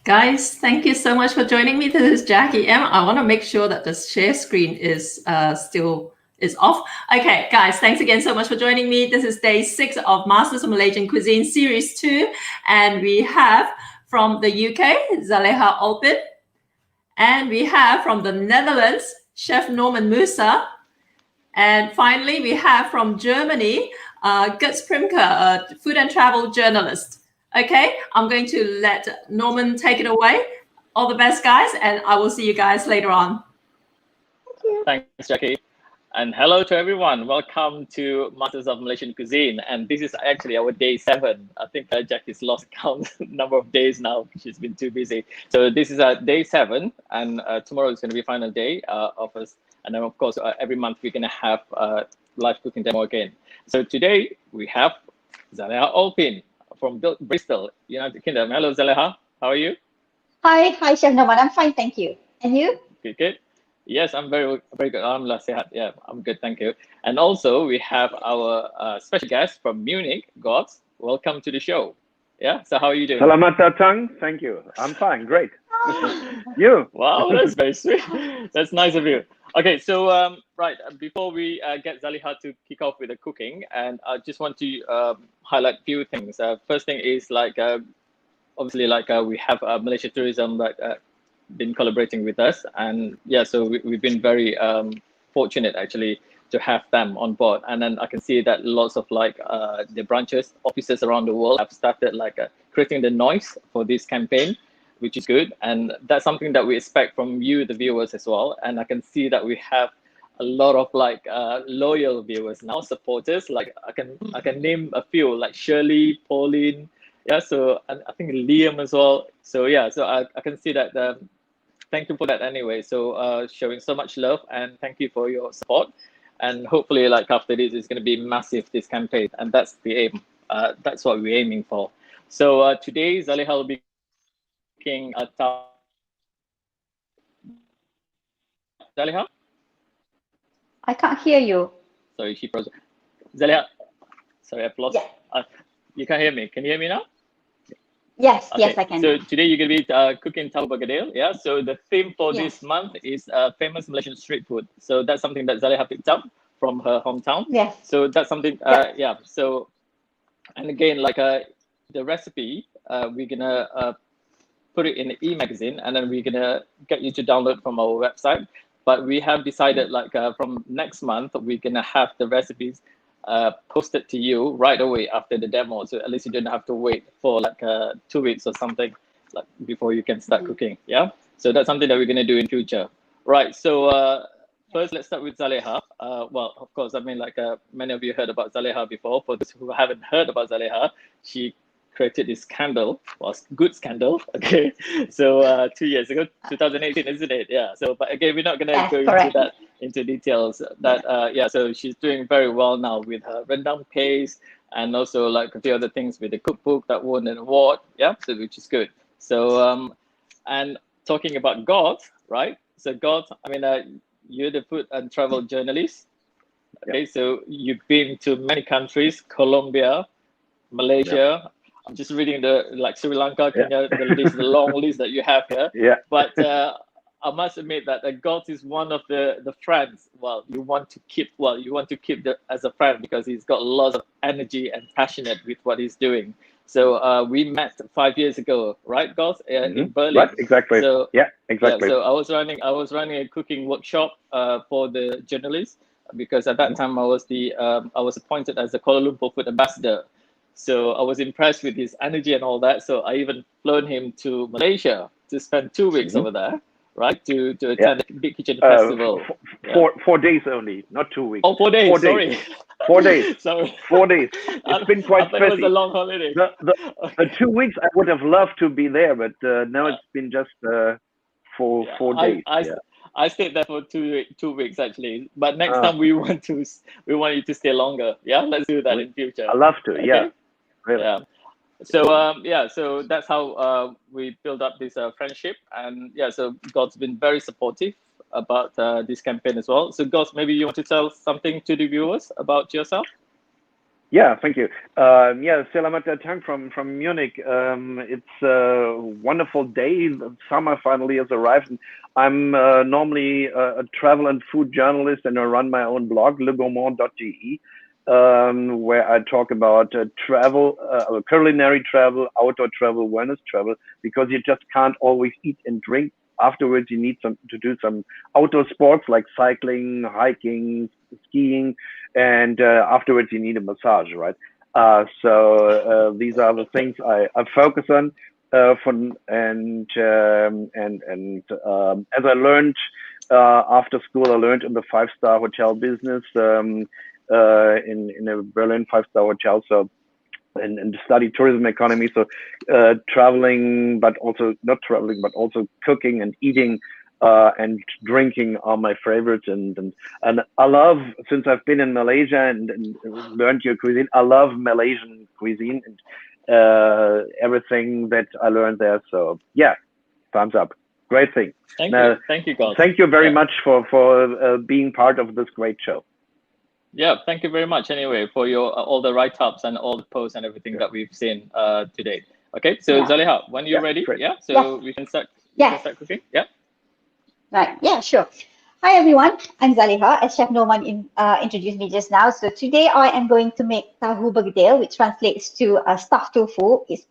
Guys, thank you so much for joining me. This is Jackie M. I want to make sure that the share screen is still is off. Okay, guys, thanks again so much for joining me. This is day 6 of Masters of Malaysian Cuisine Series 2. And we have from the UK, Zaleha Olpin. And we have from the Netherlands, Chef Norman Musa. And finally, we have from Germany, Gotz Primke, a food and travel journalist. Okay, I'm going to let Norman take it away. All the best, guys, and I will see you guys later on. Thank you. Thanks, Jackie. And hello to everyone. Welcome to Masters of Malaysian Cuisine. And this is actually our day 7. I think Jackie's lost count number of days now. She's been too busy. So this is day 7, and tomorrow is going to be final day of us. And then, of course, every month we're going to have live cooking demo again. So today we have Zaleha Olpin from Bristol, United Kingdom. Hello, Zaleha. How are you? Hi, Chef Norman. I'm fine, thank you. And you? Good. Yes, I'm very good. Yeah, I'm good, thank you. And also we have our special guest from Munich, Gotz. Welcome to the show. Yeah, so how are you doing? Selamat datang. Thank you. I'm fine, great. You? Wow, that's very sweet. That's nice of you. Okay, so right, before we get Zaleha to kick off with the cooking, and I just want to highlight a few things. First thing is obviously we have Malaysia Tourism that been collaborating with us, and yeah, so we've been very fortunate actually to have them on board. And then I can see that lots of the branches, offices around the world have started creating the noise for this campaign, which is good, and that's something that we expect from you, the viewers, as well. And I can see that we have a lot of loyal viewers now, supporters. I can name a few, like Shirley, Pauline, yeah. So I think Liam as well. So yeah, so I can see that. Thank you for that anyway. So showing so much love, and thank you for your support. And hopefully after this, it's going to be massive, this campaign, and that's the aim. That's what we're aiming for. So today, Zaleha will be cooking a Zaleha? I can't hear you. Sorry, she froze. Zaleha, sorry, I've lost. Yeah. You can't hear me. Can you hear me now? Yes, Okay. yes, I can. So today you're going to be cooking Tauhu Begedil. Yeah. So the theme for this month is famous Malaysian street food. So that's something that Zaleha picked up from her hometown. Yes. So that's something. Yeah. So, and again, the recipe, we're gonna put it in the e-magazine, and then we're gonna get you to download from our website. But we have decided from next month we're gonna have the recipes posted to you right away after the demo, so at least you don't have to wait for 2 weeks or something before you can start cooking. Yeah, so that's something that we're going to do in future. Right, so first let's start with Zaleha. Well, of course, I mean many of you heard about Zaleha before. For those who haven't heard about Zaleha, she created this scandal, well, good scandal, okay, so 2 years ago, 2018, isn't it? Yeah, so but again, we're not going to go into that into details. That yeah, so she's doing very well now with her rendang paste, and also a few other things with the cookbook that won an award. Yeah, so which is good. So and talking about Gotz, right? So Gotz, I mean, you're the food and travel journalist. Okay, so you've been to many countries, Colombia, Malaysia. Yep. I'm just reading the Sri Lanka, Kenya, the long list that you have here. Yeah. But I must admit that Gotz is one of the friends. Well, you want to keep as a friend because he's got lots of energy and passionate with what he's doing. So we met 5 years ago, right, Gotz, in Berlin. Right, exactly. So yeah, exactly. Yeah, so I was running a cooking workshop for the journalists, because at that time I was appointed as the Kuala Lumpur food ambassador. So I was impressed with his energy and all that. So I even flown him to Malaysia to spend 2 weeks over there, right? To attend the Big Kitchen Festival. 4 days only, not 2 weeks. Oh, 4 days. 4 days. Sorry. 4 days. Sorry. 4 days. It's been quite special. It was a long holiday. The 2 weeks I would have loved to be there, but now it's been just 4 days. I stayed there for 2 weeks actually, but next time we want you to stay longer. Yeah, let's do that in future. I love to. Okay? Yeah. Really. Yeah. So so that's how we build up this friendship, and yeah, so God's been very supportive about this campaign as well. So Gotz, maybe you want to tell something to the viewers about yourself? Yeah, thank you. Yeah, Selamat datang from Munich. It's a wonderful day. The summer finally has arrived. I'm normally a travel and food journalist, and I run my own blog, Gourmand.de, where I talk about travel, culinary travel, outdoor travel, wellness travel, because you just can't always eat and drink. Afterwards, you need to do some outdoor sports like cycling, hiking, skiing, and afterwards you need a massage, right? So these are the things I focus on. As I learned after school, I learned in the five-star hotel business in a Berlin five-star hotel. So and study tourism economy. So traveling, but also not traveling, but also cooking and eating and drinking are my favorites. And I love, since I've been in Malaysia and learned your cuisine, I love Malaysian cuisine and everything that I learned there. So yeah, thumbs up. Great thing. Thank you. Thank you, Gotz. Thank you very much for being part of this great show. Yeah, thank you very much anyway for your all the write-ups and all the posts and everything that we've seen today. Okay, so Zaleha, when you're ready, great. We can start. Yes. Start cooking. Yeah. Right. Yeah, sure. Hi everyone, I'm Zaleha, as Chef Norman introduced me just now. So today I am going to make Tauhu Begedil, which translates to stuffed tofu. It's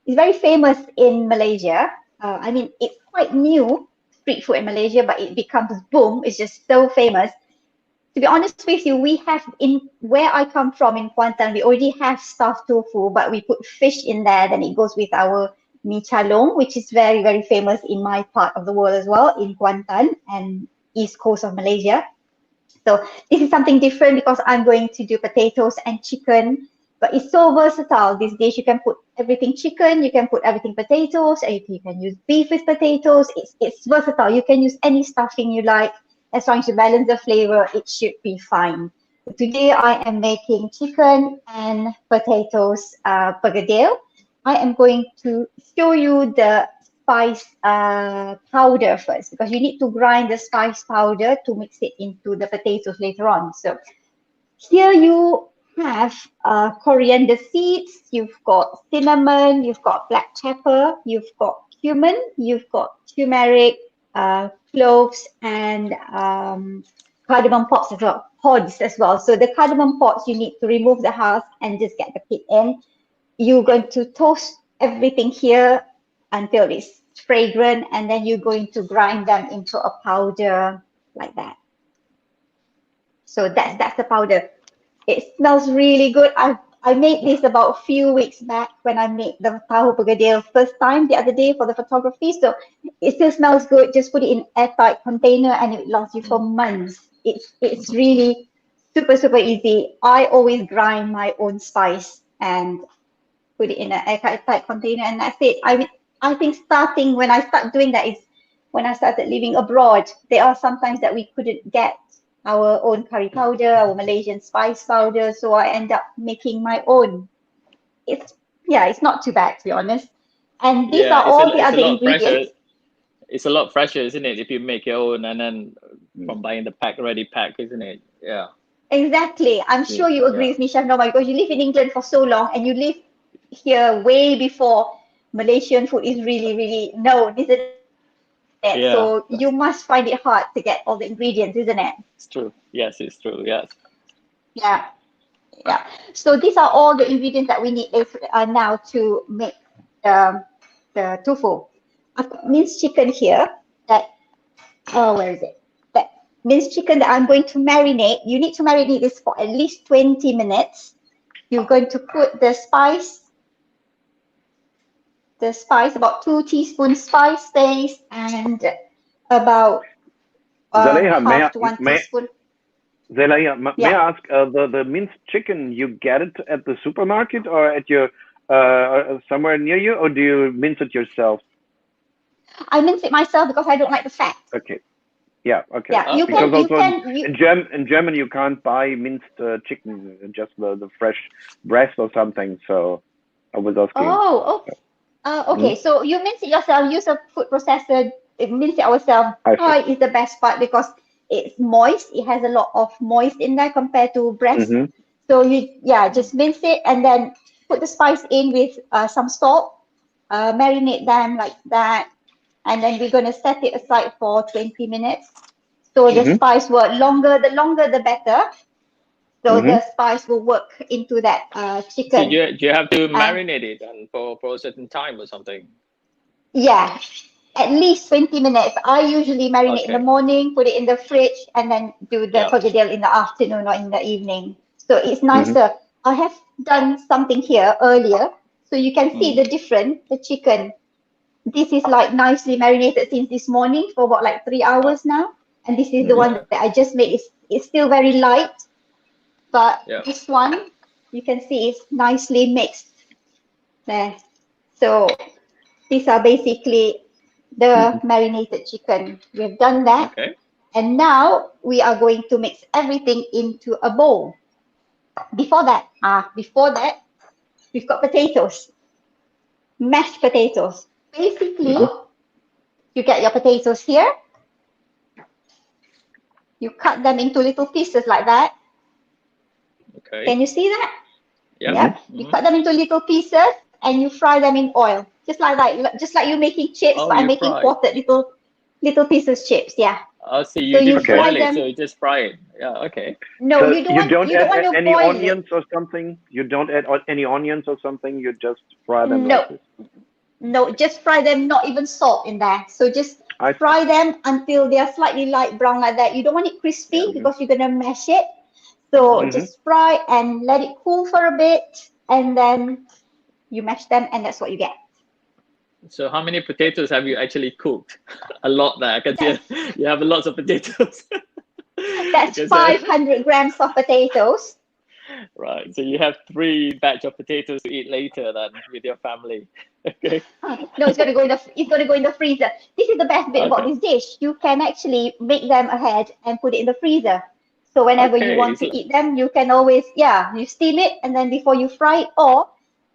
very famous in Malaysia. I mean, it's quite new street food in Malaysia, but it becomes boom. It's just so famous. To be honest with you, we have where I come from in Kuantan, we already have stuffed tofu, but we put fish in there. Then it goes with our mi calong, which is very, very famous in my part of the world as well, in Kuantan and east coast of Malaysia. So this is something different because I'm going to do potatoes and chicken, but it's so versatile. This dish, you can put everything chicken, you can put everything potatoes, and you can use beef with potatoes. It's versatile. You can use any stuffing you like. As long as you balance the flavor, it should be fine. Today I am making chicken and potatoes begedil. I am going to show you the spice powder first, because you need to grind the spice powder to mix it into the potatoes later on. So here you have coriander seeds, you've got cinnamon, you've got black pepper, you've got cumin, you've got turmeric, cloves, and cardamom pods as well. So the cardamom pods, you need to remove the husk and just get the pit in. You're going to toast everything here until it's fragrant, and then you're going to grind them into a powder like that. So that's the powder. It smells really good. I made this about a few weeks back when I made the Tauhu Begedil first time the other day for the photography. So it still smells good. Just put it in an airtight container and it lasts you for months. It's really super, super easy. I always grind my own spice and put it in an airtight container, and that's it. I think starting when I start doing that is when I started living abroad. There are sometimes that we couldn't get our own curry powder, our Malaysian spice powder, so I end up making my own. It's not too bad, to be honest. And these are all the other ingredients. It's a lot fresher, isn't it, if you make your own and then from buying the ready pack, isn't it? Yeah. Exactly. I'm sure you agree with me, Chef Norma, because you live in England for so long and you live here way before Malaysian food is really, really known, isn't it? Yeah. So you must find it hard to get all the ingredients, isn't it? It's true. Yes, it's true. Yes. Yeah. Yeah. So these are all the ingredients that we need now to make the tofu. I've got minced chicken here. Where is it? That minced chicken that I'm going to marinate. You need to marinate this for at least 20 minutes. You're going to put the spice, about 2 teaspoons spice paste, and about half to 1 teaspoon. Zaleha, may I ask, the minced chicken, you get it at the supermarket or at your somewhere near you, or do you mince it yourself? I mince it myself because I don't like the fat. Okay. Yeah. Okay. Yeah, in German you can't buy minced chicken, just the fresh breast or something. So I was asking. Oh, okay. Okay, so you mince it yourself. Use a food processor. Mince it ourselves. Pie is the best part because it's moist. It has a lot of moist in there compared to breast. So you, just mince it and then put the spice in with some salt, marinate them like that. And then we're going to set it aside for 20 minutes. So the spice will the longer the better. So the spice will work into that chicken. So do you have to marinate it and for a certain time or something? Yeah, at least 20 minutes. I usually marinate in the morning, put it in the fridge, and then do the begedil in the afternoon or in the evening. So it's nicer. I have done something here earlier, so you can see the difference. The chicken, this is like nicely marinated since this morning for about like 3 hours now, and this is the one that I just made. It's still very light, but this one you can see it's nicely mixed there. So these are basically the marinated chicken. We've done that. Okay. And now we are going to mix everything into a bowl. Before that, we've got potatoes. Mashed potatoes. Basically, you get your potatoes here. You cut them into little pieces like that. Okay. Can you see that? Yeah. You cut them into little pieces and you fry them in oil. Just like that. Just like you're making chips, but I'm making quartered little pieces chips. Yeah. Oh, so you didn't boil it, so you just fry it. Yeah, okay. No, so you don't add any boil onions or something? You don't add any onions or something? You just fry them like this? No, just fry them, not even salt in there. So just fry them until they are slightly light brown like that. You don't want it crispy because you're going to mash it. So just fry and let it cool for a bit. And then you mash them and that's what you get. So how many potatoes have you actually cooked? A lot there. I can see you have lots of potatoes. That's 500 grams of potatoes. Right. So you have 3 batch of potatoes to eat later then with your family. Okay. No, it's gonna go in the freezer. This is the best bit about this dish. You can actually make them ahead and put it in the freezer. So whenever you want to eat them, you can always you steam it and then before you fry it, or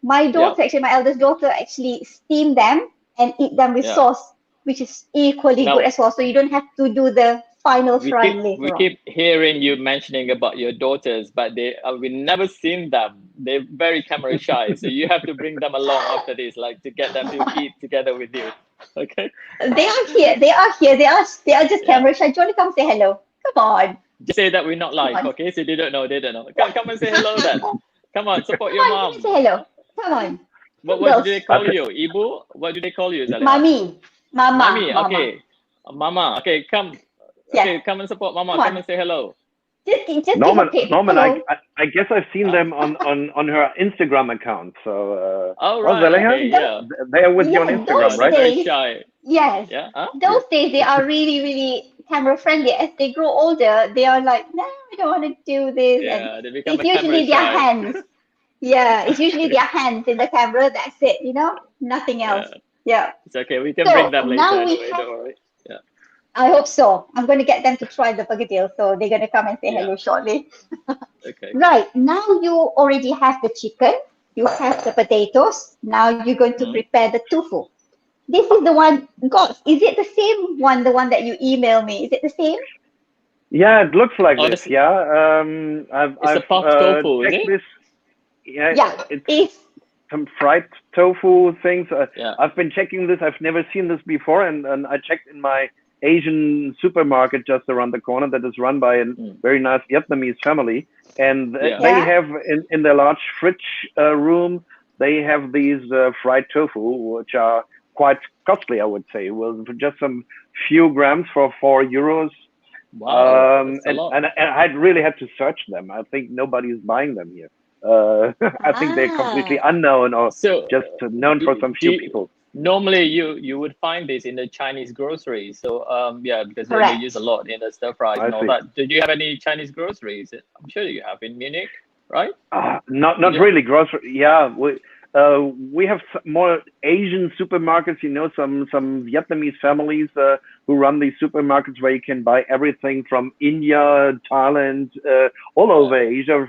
my daughter, actually my eldest daughter, actually steam them and eat them with sauce, which is equally good as well. So you don't have to do the final frying later on. We keep hearing you mentioning about your daughters, but we've never seen them. They're very camera shy, so you have to bring them along after this, like to get them to eat together with you. Okay? They are here. They are just camera shy. Do you want to come say hello? Come on. Just say that we're not live, okay? So they don't know. Come and say hello then. Come on, support your mom. Say hello. Come on. What do they call you? Ibu? What do they call you, Zaleha? Mommy. Mama. Mommy, okay. Mama, okay, come. Okay, come and support Mama. Come and say hello. Just Norman, I guess I've seen them on her Instagram account. So, Zaleha, they are with you on Instagram, right? Very shy. Yes. Yeah. Huh? Those days they are really, really camera friendly. As they grow older, they are like, no, I don't want to do this. Yeah, and they become it's usually their shy. hands. Yeah, it's usually their hands in the camera. That's it. Nothing else. Yeah. It's okay. We can bring them later now anyway. Don't worry. Yeah. I hope so. I'm going to get them to try the begedil, so they're going to come and say hello shortly. Okay. Right. Now you already have the chicken. You have the potatoes. Now you're going to prepare the tofu. This is the one, Gotz, is it the same one, the one that you emailed me? Is it the same? Yeah, it looks like this. Yeah. It's a puff tofu, is it? This. Yeah. It's some fried tofu things. I've been checking this. I've never seen this before, and I checked in my Asian supermarket just around the corner that is run by a very nice Vietnamese family, and they have in their large fridge room, they have these fried tofu, which are quite costly, I would say. Well, for just some few grams for €4. Wow, that's a lot. And I really had to search them. I think nobody's buying them here. I think they're completely unknown or just known for some few people. Normally, you would find this in the Chinese groceries. So because they use a lot in the stir fries and all that. Did you have any Chinese groceries? I'm sure you have in Munich, right? Not really grocery. Yeah, we have more Asian supermarkets. Some Vietnamese families who run these supermarkets where you can buy everything from India, Thailand, all over Asia,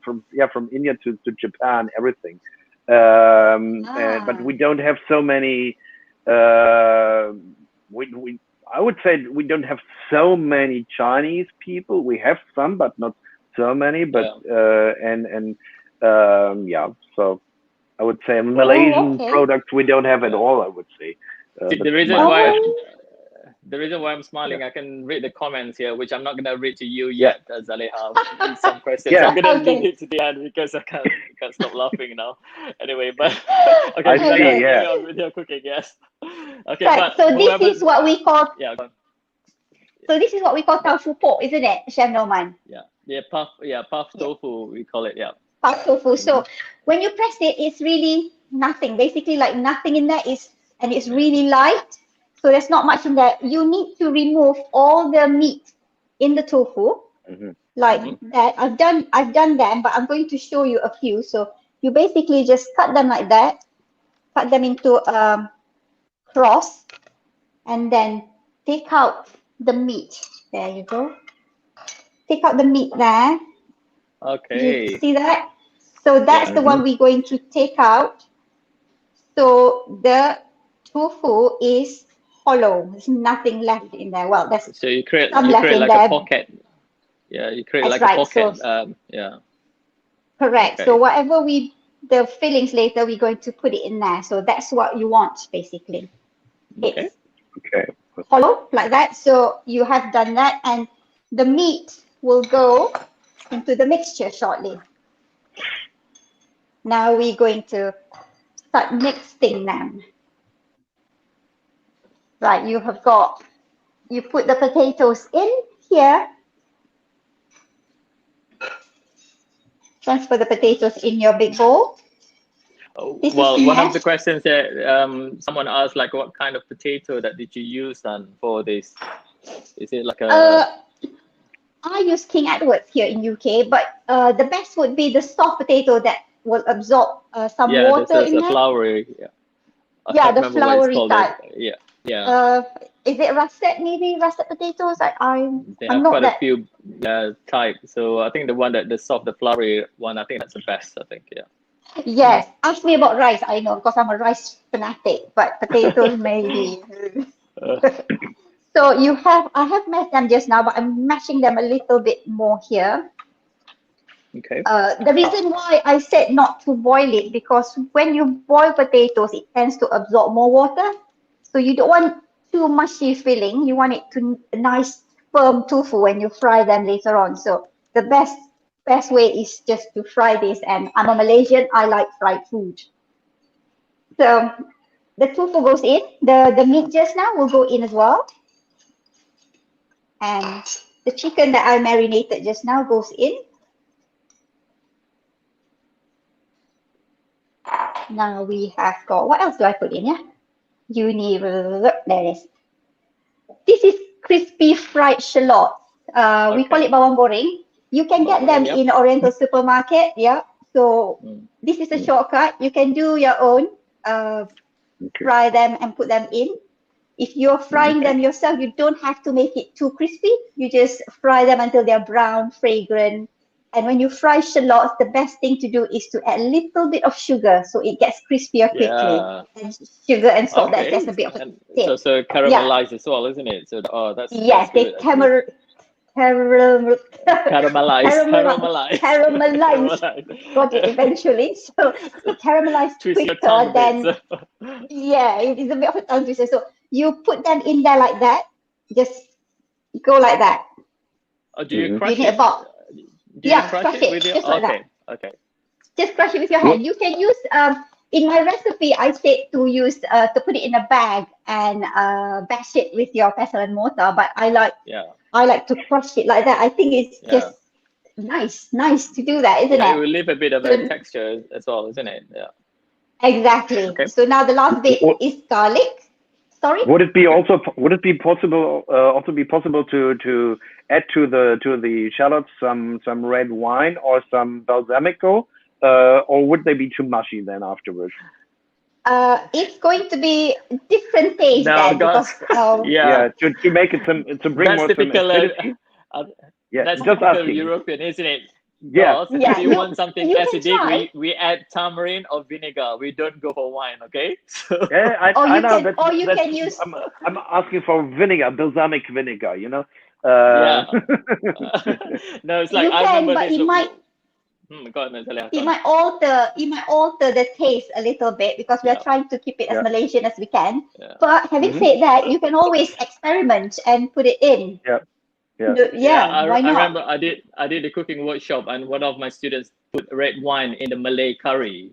from India to Japan, everything. But we don't have so many. I would say we don't have so many Chinese people. We have some, but not so many, but yeah. So I would say Malaysian products we don't have at all. I would say. The reason why I'm smiling, I can read the comments here, which I'm not gonna read to you yet, Zaleha. Some questions. I'm gonna leave it to the end because I can't stop laughing now. Anyway, but okay, I see. Yeah. On with your cooking, yes. Okay, right, but so this is what we call. Yeah. So this is what we call tofu pork, isn't it, Chef Norman? Puff tofu, we call it. Puff tofu. So when you press it, it's really nothing. Basically, like nothing in there and it's really light. So there's not much in there. You need to remove all the meat in the tofu, like that. I've done them, but I'm going to show you a few. So you basically just cut them like that, cut them into cross, and then take out the meat. There you go. Take out the meat there. Okay. You see that? So that's the one we're going to take out. So the tofu is hollow. There's nothing left in there. Well, that's so you create like a pocket. Yeah, you create that's like right. a pocket. So, yeah. Correct. Okay. So whatever the fillings later, we're going to put it in there. So that's what you want, basically. Okay. It's hollow like that. So you have done that, and the meat will go into the mixture shortly. Now we're going to start mixing them. Right, you put the potatoes in here. Transfer the potatoes in your big bowl. Well, one of the questions that someone asked, like, what kind of potato that did you use then for this? Is it like a? I use King Edward's here in UK, but the best would be the soft potato that will absorb some water in there. Floury. The floury type. Is it russet? Maybe russet potatoes. I'm not quite that. A few types. So I think the floury one. I think that's the best. I think. Yes. Ask me about rice. I know because I'm a rice fanatic, but potatoes maybe. So I have mashed them just now, but I'm mashing them a little bit more here. Okay. The reason why I said not to boil it, because when you boil potatoes, it tends to absorb more water. So you don't want too mushy filling. You want it to nice firm tofu when you fry them later on. So the best way is just to fry this. And I'm a Malaysian. I like fried food. So the tofu goes in. The meat just now will go in as well. And the chicken that I marinated just now goes in. Now we have got, what else do I put in? There it is. This is crispy fried shallots. We call it bawang goreng. You can get them in Oriental supermarket. So this is a shortcut. You can do your own. Fry them and put them in. If you're frying them yourself, you don't have to make it too crispy. You just fry them until they're brown, fragrant. And when you fry shallots, the best thing to do is to add a little bit of sugar so it gets crispier quickly. And sugar and salt, that's just a bit of a tip. So caramelized as well, isn't it? So that's they caramelize. Got it eventually. So it caramelized quicker than. It is a bit of a tongue twister. So you put them in there like that. Just go like that. Do you crush it? Crush it with your just like that. Okay. Just crush it with your hand. You can use in my recipe. I said to use to put it in a bag and bash it with your pestle and mortar. But I like to crush it like that. I think it's just nice to do that, isn't it? It will leave a bit of a texture as well, isn't it? Yeah. Exactly. Okay. So now the last bit is garlic. Sorry. Would it be possible to add to the shallots some red wine or some balsamico, or would they be too mushy then afterwards? It's going to be different taste then because to make it to bring more acidity. That's typical European, isn't it? Yeah. If you want something acidic, we add tamarind or vinegar. We don't go for wine, okay? I know. You can use. I'm asking for vinegar, balsamic vinegar. Yeah. No, it's like You I can, remember but this. it might Go on, Zaleha, go it on. might alter the taste a little bit because we are Yeah. trying to keep it as Yeah. Malaysian as we can. Yeah. But having Mhm. said that, you can always experiment and put it in. Yeah. Yeah. Yeah, why I not? remember I did a cooking workshop, and one of my students put red wine in the Malay curry.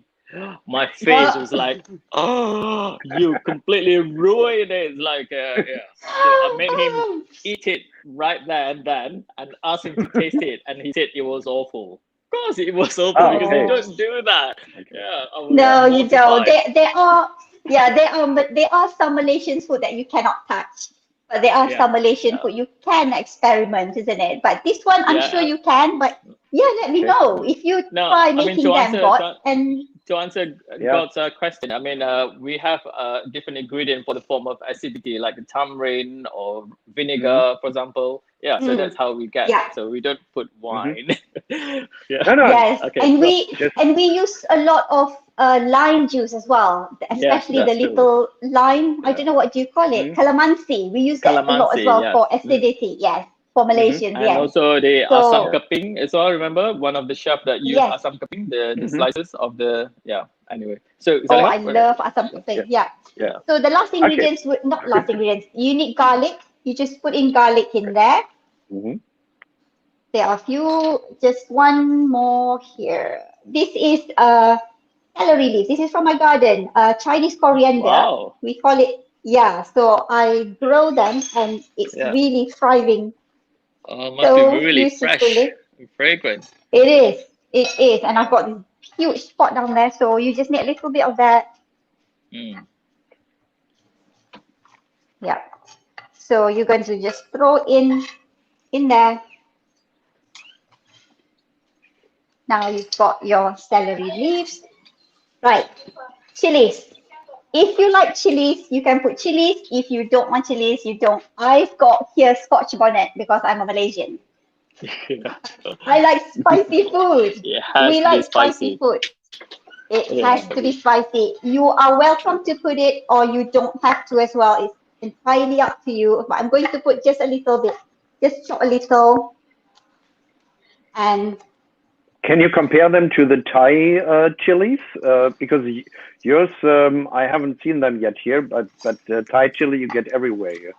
My face was like, oh, you completely ruined it. It's like, yeah. So I made him eat it right there and then, and asked him to taste it, and he said it was awful. Of course, it was awful Oh, because you okay. don't do that. Okay. Yeah, I was No, you don't. mortified. There are some Malaysian food that you cannot touch. But there are Yeah, some Malaysian yeah, food you can experiment, isn't it? But this one, I'm sure yeah. you can. But yeah, let me Okay. know if you No, try I mean making them, God. And to answer Yeah. God's question, I mean we have different ingredient for the form of acidity, like the tamarind or vinegar, for example. Yeah, so that's how we get. yeah, So we don't put wine. Yeah. No, no. yes, Okay. and No. we Just and we use a lot of lime juice as well, Yeah, especially the that's true. little lime. I Yeah. don't know what do you call it, mhm. calamansi. We use that a lot as Calamansi. well Yeah. for acidity. Yes, for Mhm. Malaysians. And Yes. also the asam So keping as well. Remember one of the chef that used yes. asam keping, the Mhm. slices of the Anyway, so Oh, Zaleha, I go ahead. love asam Yeah. keping. Yeah. Yeah. So the last Okay. ingredients would not last ingredients. You need garlic. You just put in garlic in there. Mhm. There are a few. Just one more here. This is celery leaves. This is from my garden. Chinese coriander. Wow. We call it. Yeah. So I grow them, and it's Yeah. really thriving. Must be So really fresh beautifully. and fragrant. It is. It is. And I've got this huge spot down there. So you just need a little bit of that. Mm. Yeah. So you're going to just throw in there. Now you've got your celery leaves. Right. Chilies. If you like chilies, you can put chilies. If you don't want chilies, you don't. I've got here Scotch bonnet because I'm a Malaysian. Yeah. I like spicy food. It has We to be like spicy spicy. food. It Yeah. has to be spicy. You are welcome to put it or you don't have to as well. It's entirely up to you. But I'm going to put just a little bit. Just chop a little. And Can you compare them to the Thai chilies? Because yours, I haven't seen them yet here, but Thai chili you get everywhere here.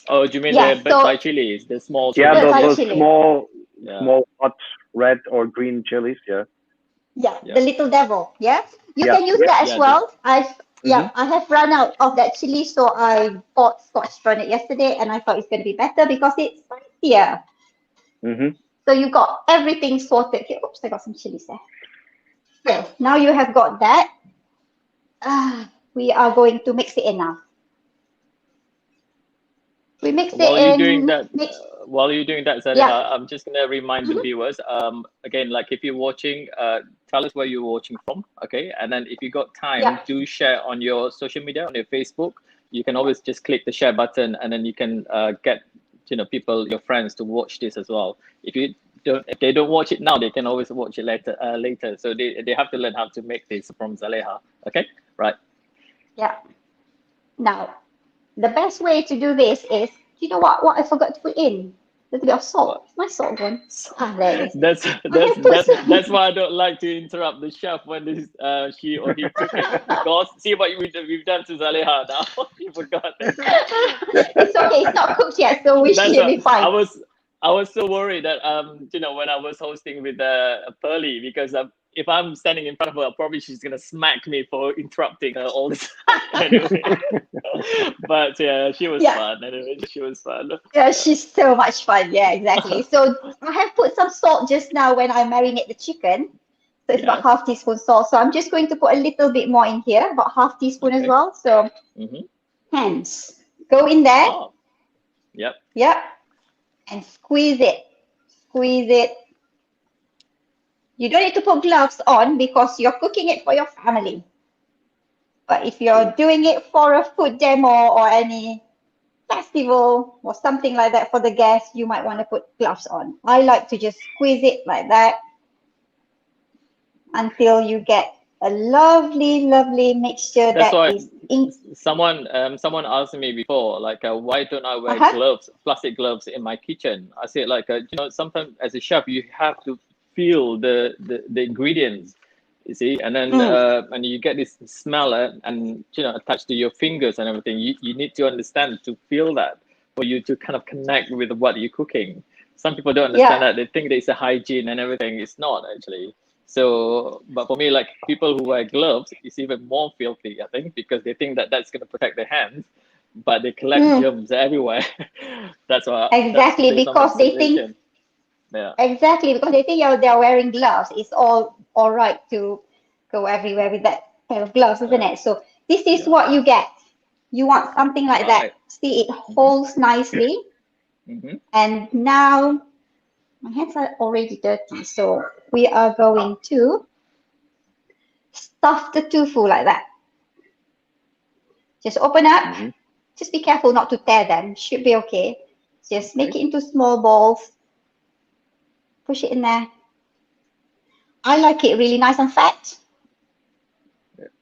Oh, do you mean yeah, the so Thai chilies, the small Yeah, chilies? the Thai those chili. small, Yeah. small hot red or green chilies. Yeah. Yeah, Yeah. the little devil. Yeah, you Yeah. can use that as Yeah. well. Mhm. I have run out of that chili, so I bought Scotch bonnet yesterday, and I thought it's going to be better because it's spicier. Mhm. So you got everything sorted here. Oops, I got some chilies there. So now you have got that. We are going to mix it in now. We mix it While you're doing in. that, Zaleha, Yeah. I'm just gonna remind the Mhm. viewers. Again, like if you're watching, tell us where you're watching from, okay? And then if you got time, Yeah. do share on your social media, on your Facebook. You can always just click the share button, and then you can get people, your friends, to watch this as well. If they don't watch it now, they can always watch it later. So they have to learn how to make this from Zaleha. Okay, right? Yeah. Now, the best way to do this is, you know what I forgot to put in? A little bit of salt. What? Where's my salt gone? There it is. That's I have put some. that's why I don't like to interrupt the chef when she or he cooking. Because see what we've done to Zaleha now. You forgot it. It's okay. It's not cooked yet, so we That's should what be fine. I was so worried that when I was hosting with Pearly, because if I'm standing in front of her, probably she's gonna smack me for interrupting her all the time. Anyway. But yeah, she was fun. Anyway, she was fun. Yeah, she's so much fun. Yeah, exactly. So I have put some salt just now when I marinate the chicken. So it's about Yes. half teaspoon salt. So I'm just going to put a little bit more in here, about half teaspoon as Okay. well. So hands go in there. Oh. Yep. Yep. And squeeze it. Squeeze it. You don't need to put gloves on because you're cooking it for your family. But if you're doing it for a food demo or any festival or something like that for the guests, you might want to put gloves on. I like to just squeeze it like that until you get a lovely, lovely mixture That's that why is in. someone asked me before, like, why don't I wear gloves, plastic gloves in my kitchen? I said, like, you know, sometimes as a chef, you have to feel the ingredients, you see, and then and you get this smell and you know, attached to your fingers and everything. You need to understand to feel that for you to kind of connect with what you're cooking. Some people don't understand that. They think that it's a hygiene and everything. It's not actually. So, but for me, like people who wear gloves, it's even more filthy, I think, because they think that that's going to protect their hands, but they collect germs everywhere. That's why. Exactly, because they think. Yeah. Exactly, because they think they're wearing gloves. It's all right to go everywhere with that pair of gloves, isn't it? So this is what you get. You want something like that. See, it holds nicely. And now my hands are already dirty, so we are going to stuff the tofu like that. Just open up. Just be careful not to tear them. Should be okay. Just make it into small balls. Push it in there. I like it really nice and fat.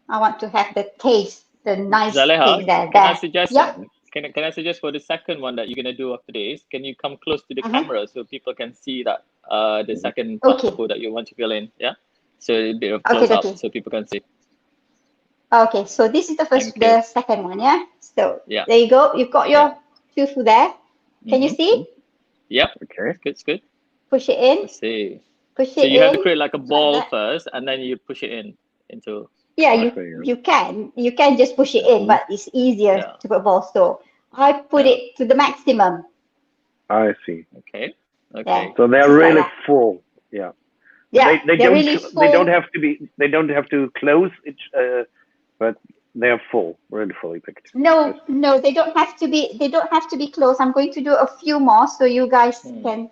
I want to have the taste, the nice Zaleha, taste there. can I suggest? Yep. Can I suggest for the second one that you're gonna do after this? Can you come close to the camera so people can see that the second tofu that you want to fill in? Yeah. So a bit of close up so people can see. Okay, so this is the second one, yeah. So there you go. You've got your tofu there. Can you see? Yep. Okay. Good. Good. Push it in. Let's see. Push it in. So you have to create like a ball first, and then you push it into. Yeah, you can just push it in, but it's easier to put balls. So I put it to the maximum. I see. Okay. Yeah. So they're really full. Yeah. Yeah. They don't. Really full. They don't have to be. They don't have to close it, but they're full, really fully picked. No, they don't have to be. They don't have to be close. I'm going to do a few more so you guys can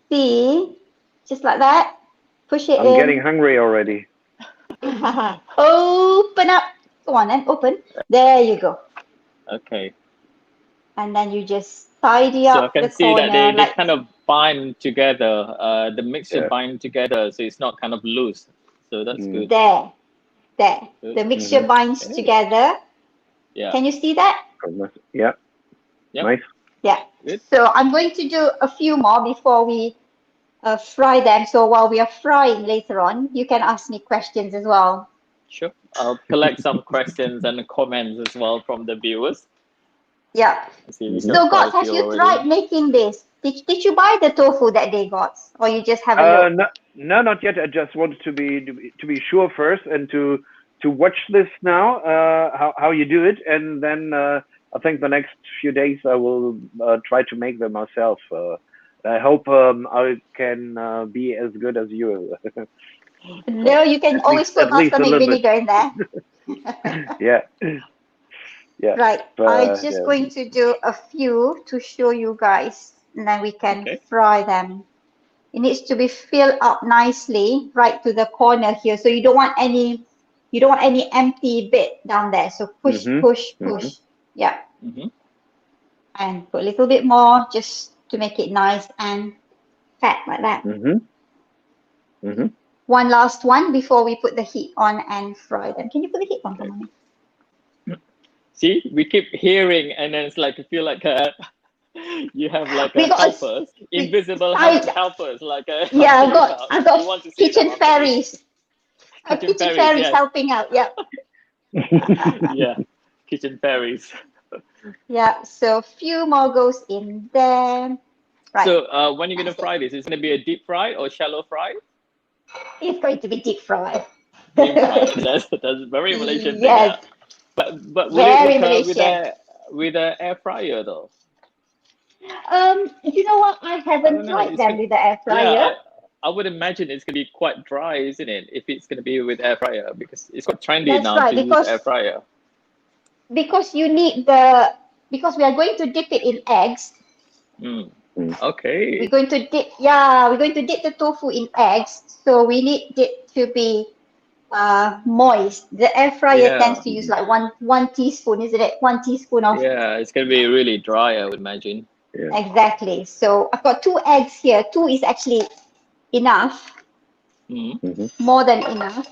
see, just like that. Push it in. I'm getting hungry already. Open up. Go on then, open. There you go. Okay. And then you just tidy up. So I can see that they kind of bind together. The mixture bind together, so it's not kind of loose. So that's good. There. The mixture binds together. Yeah. Can you see that? Yeah. Nice. Yeah. Good. So I'm going to do a few more before we fry them. So while we are frying later on, you can ask me questions as well. Sure. I'll collect some questions and comments as well from the viewers. Yeah. So Gotz, have you tried making this? Did you buy the tofu that day, Gotz, or you just have a look? No, not yet. I just wanted to be sure first and to watch this now, how you do it, and then I think the next few days I will try to make them myself. I hope I can be as good as you. No, you can always put balsamic vinegar in there. Yeah. Right. I'm just going to do a few to show you guys, and then we can fry them. It needs to be filled up nicely right to the corner here. So you don't want any empty bit down there. So push. Yeah. And put a little bit more just to make it nice and fat like that. One last one before we put the heat on and fry them. Can you put the heat on for me? See, we keep hearing, and then it's like you feel like you have like helpers, invisible helpers, like I've got kitchen fairies. Kitchen fairies helping out. Yeah. Yeah, kitchen fairies. Yeah. So a few more goes in there. Right. So when you're gonna fry this, is it gonna be a deep fry or shallow fry? It's going to be deep fry. Deep fry. That's very Malaysian. Yes. But will it work with an air fryer though? You know what? I haven't tried them with the air fryer. Yeah, I would imagine it's gonna be quite dry, isn't it? If it's gonna be with air fryer, because it's quite trendy now to use air fryer. Because we are going to dip it in eggs. Okay. We're going to dip the tofu in eggs, so we need it to be moist. The air fryer tends to use like one teaspoon, isn't it? 1 teaspoon of. Yeah, it's gonna be really dry, I would imagine. Yeah. Exactly. So I've got 2 eggs here. 2 is actually enough. More than enough.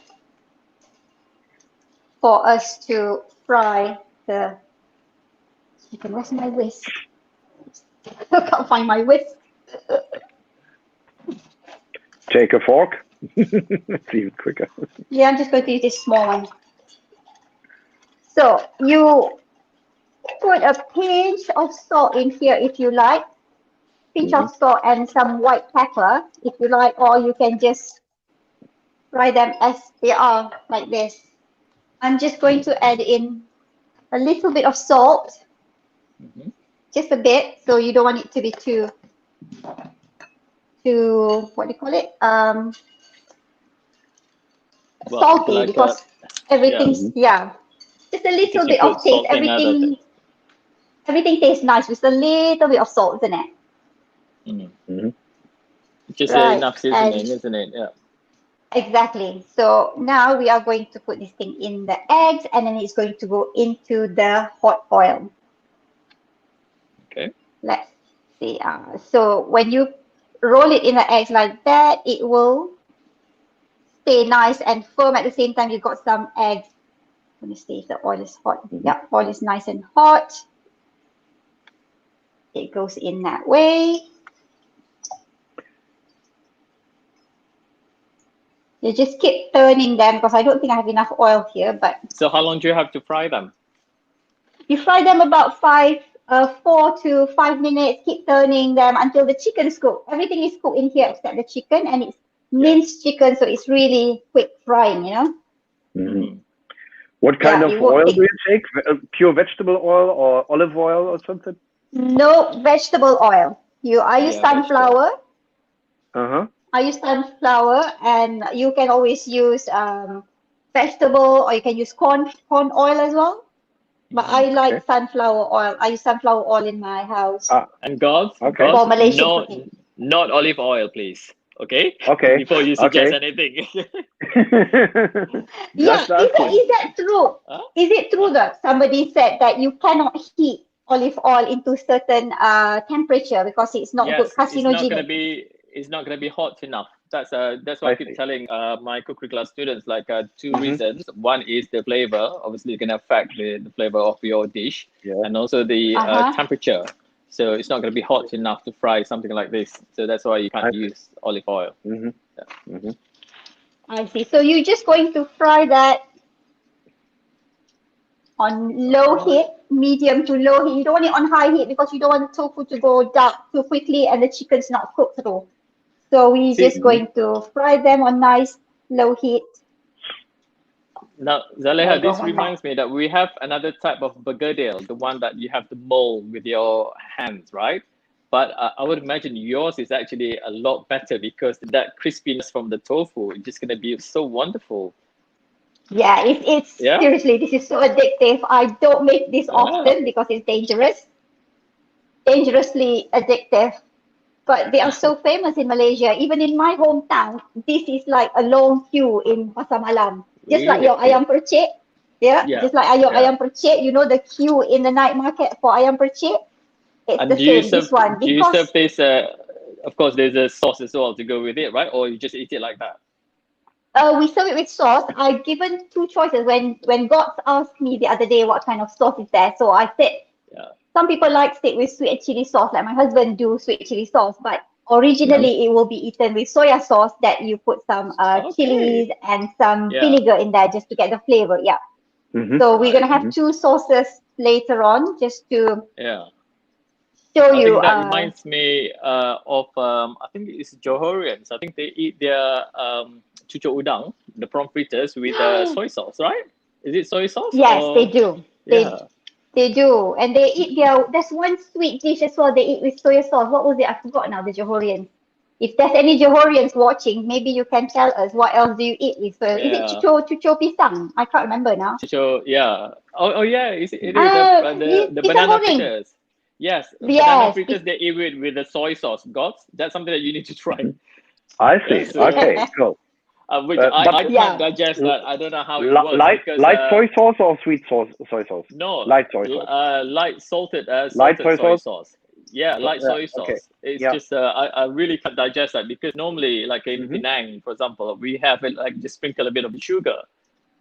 for us to fry the chicken. Where's my whisk? I can't find my whisk. Take a fork. It's even quicker. Yeah, I'm just going to use this small one. So you put a pinch of salt in here if you like. Pinch of salt and some white pepper if you like, or you can just fry them as they are like this. I'm just going to add in a little bit of salt, just a bit, so you don't want it to be too what do you call it? Salty, like because everything's just a little bit of taste. Everything tastes nice with a little bit of salt, isn't it? Just enough seasoning, isn't it? Yeah. Exactly. So now we are going to put this thing in the eggs, and then it's going to go into the hot oil. Okay. Let's see. So when you roll it in the eggs like that, it will stay nice and firm at the same time. You've got some eggs. Let me see if the oil is hot. Yeah, oil is nice and hot. It goes in that way. You just keep turning them because I don't think I have enough oil here. But so how long do you have to fry them? You fry them about 4 to 5 minutes. Keep turning them until the chicken is cooked. Everything is cooked in here except the chicken, and it's minced chicken, so it's really quick frying, you know. What kind of oil do you take? Pure vegetable oil or olive oil or something? No, vegetable oil. I use sunflower. I use sunflower, and you can always use vegetable, or you can use corn oil as well. But I like sunflower oil. I use sunflower oil in my house. And Gotz, For Malaysian cooking. not olive oil, please. Okay. Okay. Before you suggest anything. Is that true? Huh? Is it true that somebody said that you cannot heat olive oil into certain temperature because it's not good carcinogenic? It's not going to be hot enough. That's why I keep telling my cookery class students, like 2 reasons. One is the flavor. Obviously, it can affect the flavor of your dish, and also the temperature. So it's not going to be hot enough to fry something like this. So that's why you can't use olive oil. I see. So you're just going to fry that on low heat, medium to low heat. You don't want it on high heat because you don't want the tofu to go dark too quickly and the chicken's not cooked through. So we're just going to fry them on nice low heat. Now, Zaleha, this reminds me that we have another type of begedil, the one that you have to mold with your hands, right? But I would imagine yours is actually a lot better because that crispiness from the tofu is just going to be so wonderful. Yeah, seriously, this is so addictive. I don't make this often because it's dangerously addictive. But they are so famous in Malaysia. Even in my hometown, this is like a long queue in Pasar Malam. Just like your ayam percik. Just like your ayam percik, you know the queue in the night market for ayam percik? It's and the same, this one. Do you serve this, of course, there's a sauce as well to go with it, right? Or you just eat it like that? We serve it with sauce. I've given 2 choices. When Gotz asked me the other day what kind of sauce is there, so I said, some people like steak with sweet chili sauce, like my husband do sweet chili sauce, but originally it will be eaten with soya sauce that you put some chilies and some vinegar in there just to get the flavor. So we're going to have 2 sauces later on just to show you. I think that reminds me of, I think it's Johorians. I think they eat their cucuk udang, the prawn fritters, with soy sauce, right? Is it soy sauce? Yes, they do. They do. And they eat there's one sweet dish as well they eat with soy sauce. What was it? I forgot now, the Johorians. If there's any Johorians watching, maybe you can tell us what else do you eat with. Is it cucuk pisang? I can't remember now. Cucuk, Oh yeah, it is the banana fritters. Yes, banana fritters they eat with the soy sauce. Gotz, that's something that you need to try. I see. Okay, cool. Which I can't digest that. I don't know how it works. Light soy sauce or sweet soy sauce? No, light soy sauce. Light salted soy sauce. Yeah, light soy sauce. Okay. It's just I really can't digest that because normally, like in Penang, for example, we have it like just sprinkle a bit of sugar,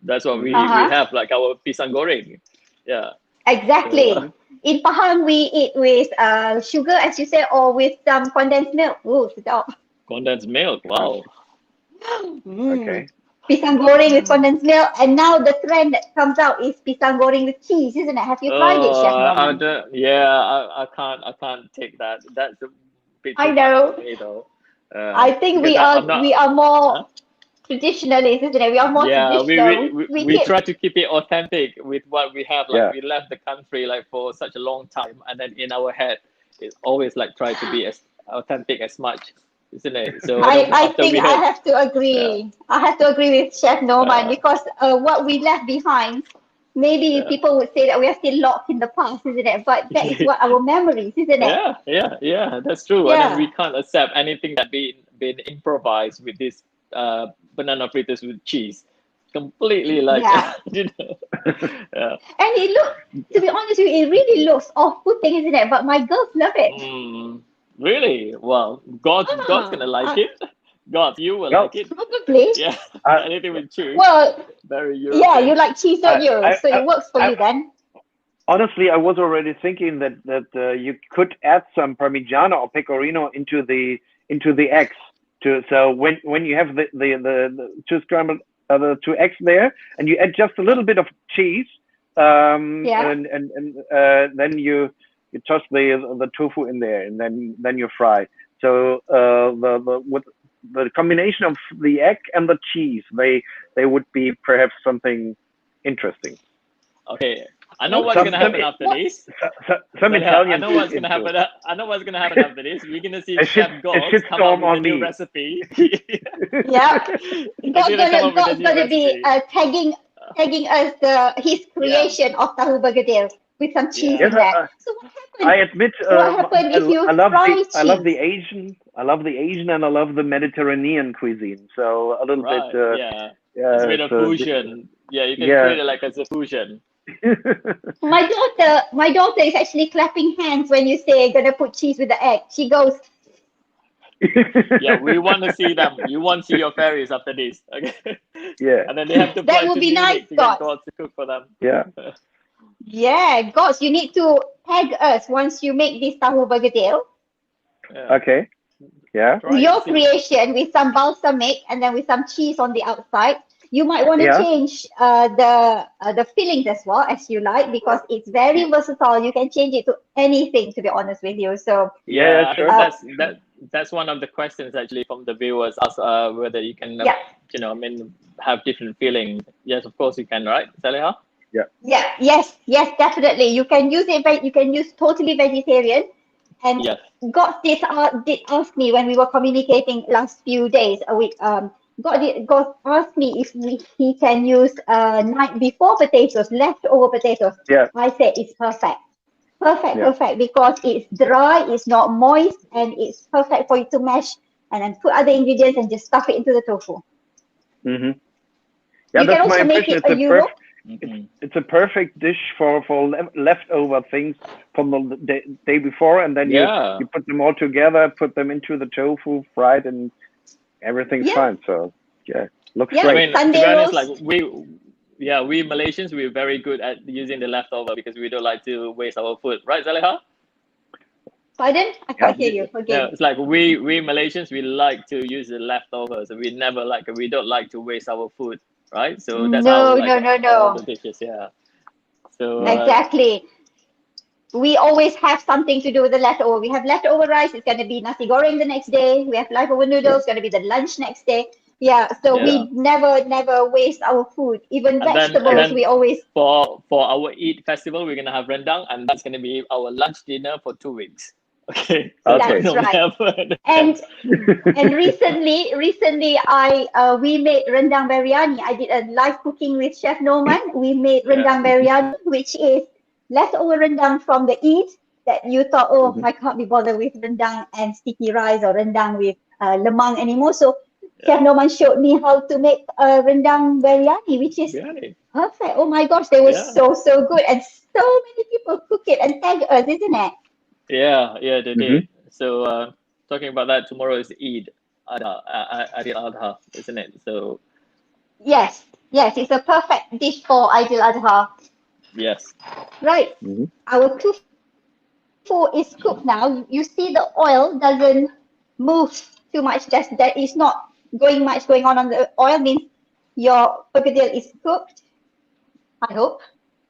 That's what we Uh-huh. have, like our pisang goreng. Yeah. Exactly. So, In Pahang, we eat with sugar, as you said, or with some condensed milk. Ooh, sedap. condensed milk. Wow. Okay. Pisang goreng with condensed milk, and now the trend that comes out is pisang goreng with cheese, isn't it? Have you tried it, Chef Norman? I can't take that. That's a bit I too much know. for me though. I think Because I'm not. we are more Huh? traditionalists, isn't it? We are more Yeah, traditional. we try to keep it authentic with what we have. Like Yeah. we left the country like for such a long time, and then in our head, it's always like try to be as authentic as much, isn't it? So then I after think we I heard, have to agree. I have to agree with Chef Norman uh, because what we left behind, maybe yeah. people would say that we are still locked in the past, isn't it? But that is what our memories, isn't it? Yeah, that's true. And then we Yeah. can't accept anything that been improvised with this banana fritters with cheese. Completely like Yeah. you know. Yeah. And to be honest with you, it really looks off-putting, isn't it? But my girls love it. Really? Well, God's gonna like it. God, you will Well, like it. Probably. Yeah. I, Anything with cheese. Well, Very yeah, you European. like cheese, don't you? So it works for I- you then. honestly, I was already thinking that you could add some Parmigiano or Pecorino into the eggs. So when you have the two scrambled the two eggs there, and you add just a little bit of cheese, Yeah. and then you toss the tofu in there, and then you fry. So with the combination of the egg and the cheese, they would be perhaps something interesting. Okay. I know what's gonna happen after this. Some Zaleha, Italian I know what's food gonna into happen. I know what's gonna happen after this. We're gonna see A Chef shit- a Gotz come shitstorm up with a on new me. recipe. Yeah. He's God's gonna come up with a new gonna be recipe. tagging us his creation of Tauhu Begedil with some cheese Yeah. in there. So what happened? I admit, What happened if you I love fry the I love the cheese? Asian, and I love the Mediterranean cuisine. So a little Right. bit, Yeah. It's a bit of fusion. Yeah, you can treat it like as a fusion. My daughter is actually clapping hands when you say gonna put cheese with the egg. She goes, Yeah, we want to see them. You want to see your fairies after this. Okay. Yeah. And then they have to That fly would to be nice, Munich to get Gotz. God to cook for them. Yeah. yeah, Gotz, you need to tag us once you make this Tauhu Begedil. Yeah. Okay. Yeah. Try Your it, see. creation with some balsamic and then with some cheese on the outside. You might want to Yeah. change the fillings as well as you like because it's very versatile. You can change it to anything, to be honest with you. So Yeah, I sure. think that's one of the questions actually from the viewers. Ask whether you can, yeah, have different feelings. Yes, of course you can, right, Zaleha? yes, definitely. You can use it. You can use totally vegetarian. And Yes. God did ask me when we were communicating last few days a week. God asked me if he can use night before potatoes, leftover potatoes. Yeah. I said it's perfect. Yeah. Perfect because it's dry, it's not moist, and it's perfect for you to mash and then put other ingredients and just stuff it into the tofu. Mm-hmm. Yeah, You can that's my also make impression. it a Euro. It's a perfect dish for leftover things from the day before, and then Yeah. you put them all together, put them into the tofu, fried, and everything's Yeah. fine. So yeah, looks Yeah. I great. mean, to Sunday be honest, roast. like we Malaysians, we're very good at using the leftover because we don't like to waste our food, right, Zaleha? Pardon? I can't hear you No, again. it's like we Malaysians, we like to use the leftovers. We don't like to waste our food, right? So that's how No, like no. all the dishes, yeah. So Exactly. We always have something to do with the leftover. We have leftover rice, it's going to be nasi goreng the next day. We have leftover noodles, it's going to be the lunch next day. Yeah, so Yeah. we never waste our food. Even And vegetables, then we always. for our Eid festival, we're gonna have rendang, and that's gonna be our lunch dinner for 2 weeks. Okay. So Okay. That's right. And recently we made rendang biryani. I did a live cooking with Chef Norman. We made rendang biryani, which is leftover rendang from the Eid that you thought, I can't be bothered with rendang and sticky rice or rendang with lemang anymore. So Chef Norman showed me how to make rendang biryani, which is perfect. Oh my gosh, they were so good, and so many people cook it and tag us, isn't it? Yeah, they did. So talking about that, tomorrow is Eid Adha, isn't it? So yes, Yes, it's a perfect dish for Eidul Adha. Yes. Right. Our tofu is cooked now. You see the oil doesn't move too much. That is not going on the oil, means your begedil is cooked. I hope.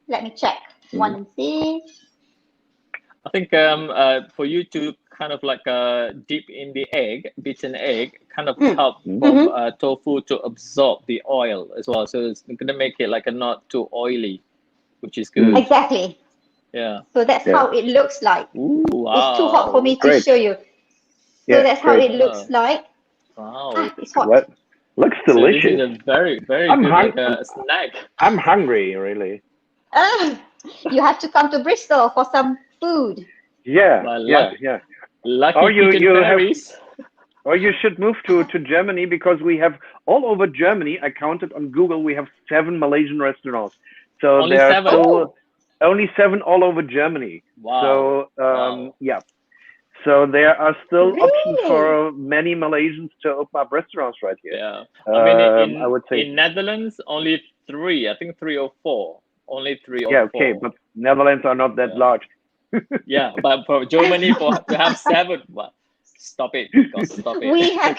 Let me check. One and see. I think for you to kind of like dip in the egg, beaten egg, kind of help for tofu to absorb the oil as well. So it's gonna make it like a not too oily, which is good. Exactly. Yeah. So that's how it looks like. Ooh, wow. It's too hot for me to show you. So that's how it looks like. Wow. It's hot. What? Looks delicious. So this is a very, very good like, snack. I'm hungry, really. You have to come to Bristol for some food. Yeah, Well, yeah. Lucky Or you fairies. or you should move to Germany, because we have all over Germany. I counted on Google. We have 7 Malaysian restaurants. So Only there are 7? still only 7 all over Germany. Wow. So yeah. So there are still options for many Malaysians to open up restaurants right here. Yeah. I mean, I would say in Netherlands, only 3. I think 3 or 4. Only 3 or 4. yeah, okay, but Netherlands are not that large. Yeah, but for Germany to have 7, well, stop it. God, stop it. We have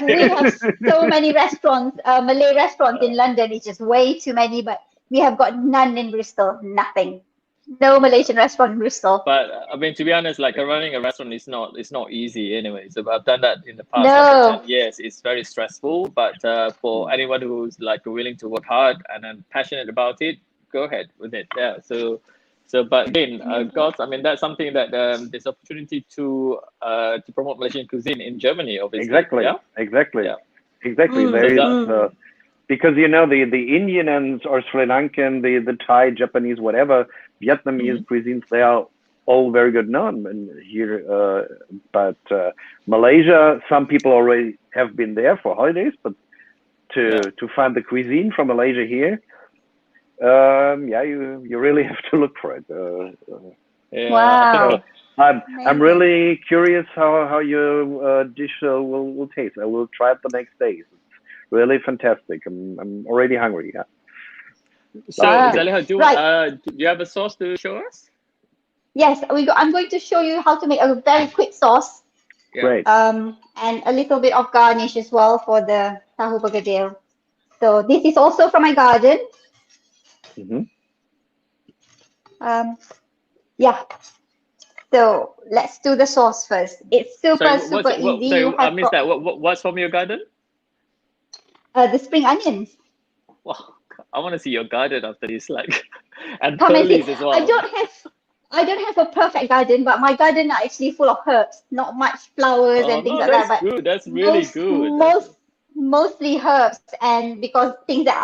so many restaurants, Malay restaurants in London. It's just way too many, but we have got none in Bristol. Nothing. No Malaysian restaurant in Bristol. But I mean, to be honest, like running a restaurant is not easy anyway. So I've done that in the past, like 10 years. It's very stressful, but for anyone who's like willing to work hard and then passionate about it, go ahead with it. Yeah. So, but again, Gotz, I mean, that's something that there's opportunity to promote Malaysian cuisine in Germany, obviously. Exactly. Yeah? Exactly. Yeah. Exactly. There is because the Indian and or Sri Lankan, the Thai, Japanese, whatever, Vietnamese cuisines, they are all very good known and here. But Malaysia, some people already have been there for holidays, but to find the cuisine from Malaysia here, you really have to look for it. Wow. I'm really curious how your dish will taste. I will try it the next day. It's really fantastic. I'm already hungry. Yeah. So Zaleha, do you have a sauce to show us? Yes, I'm going to show you how to make a very quick sauce. Yeah. Great. And a little bit of garnish as well for the Tauhu Begedil. So this is also from my garden. Yeah. So let's do the sauce first. It's super easy. I missed that. What's from your garden? The spring onions. Wow, I want to see your garden after this, like, and Come and see. as well. I don't have a perfect garden, but my garden are actually full of herbs. Not much flowers and things like that. But good. That's really good. Mostly herbs, and because things that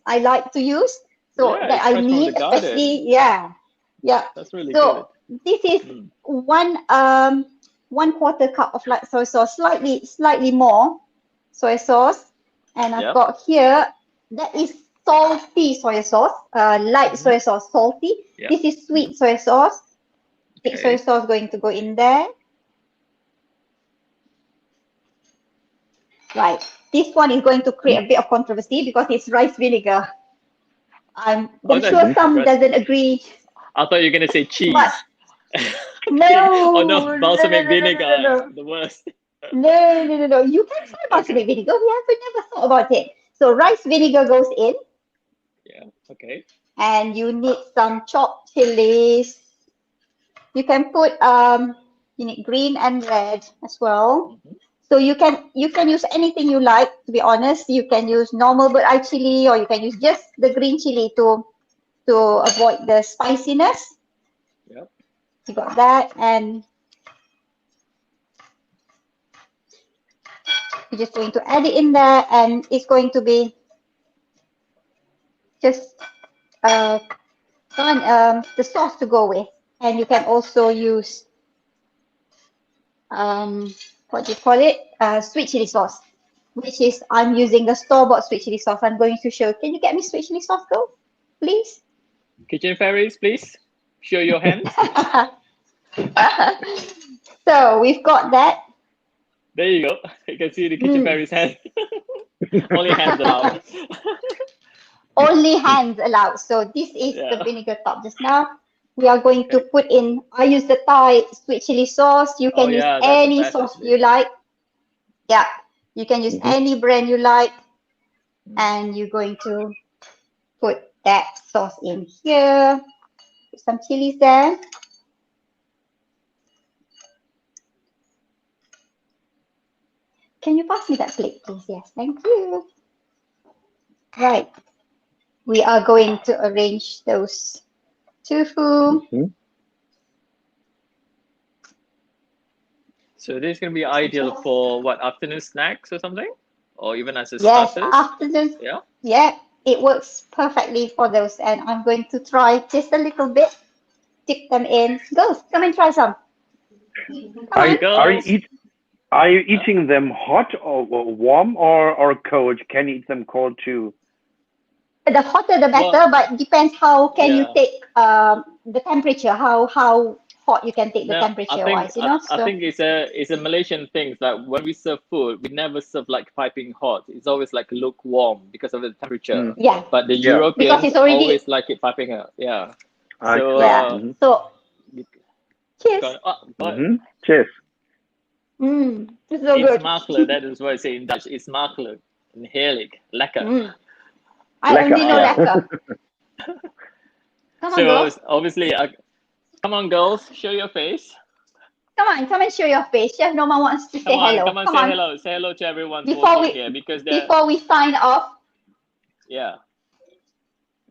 I like to use, so that I need, especially That's really good. This is 1/4 cup of light soy sauce, slightly more soy sauce, and I've got here that is salty soy sauce, light soy sauce, salty. This is sweet soy sauce. Thick soy sauce going to go in there. Right. This one is going to create a bit of controversy because it's rice vinegar. I'm sure some doesn't agree. I thought you were going to say cheese. But, no. Oh no, balsamic vinegar, the worst. No. You can try balsamic vinegar. We have never thought about it. So rice vinegar goes in. Yeah, okay. And you need some chopped chilies. You can put you need green and red as well. So you can use anything you like, to be honest. You can use normal bird eye chili, or you can use just the green chili to avoid the spiciness. Yep. You got that, and you're just going to add it in there, and it's going to be just the sauce to go with. And you can also use what do you call it? Sweet chili sauce, which is I'm using the store-bought sweet chili sauce. I'm going to show. Can you get me sweet chili sauce, though, please? Kitchen fairies, please show your hands. So we've got that. There you go. You can see the kitchen fairies' hand. Only hands allowed. Only hands allowed. So this is the vinegar top. Just now, we are going to put in, I use the Thai sweet chili sauce. You can use any sauce you like. Yeah, you can use any brand you like. And you're going to put that sauce in here. Put some chilies there. Can you pass me that plate, please? Yes, thank you. Right. We are going to arrange those tofu. So this is going to be ideal for what, afternoon snacks or something? Or even as a Yes, starters? afternoon. Yeah. Yeah, it works perfectly for those. And I'm going to try just a little bit. Dip them in. Go, come and try some. Are you eating them hot or warm or cold? Can you eat them cold too? The hotter the better, but depends how can you take the temperature, how hot you can take the temperature wise, you know. I think it's a Malaysian thing that when we serve food, we never serve like piping hot. It's always like lukewarm because of the temperature. Yeah. But the Europeans always like it piping hot. Yeah. So so cheers. Cheers. It's so good. Smakelijk, that is what I say in Dutch. It's smakelijk and heerlijk, lekker. I only know lekker. Come on, girls. Obviously, come on, girls, show your face. Come and show your face. Chef Norman wants to say hello. Come on, say hello. Say hello to everyone here because before we sign off. Yeah.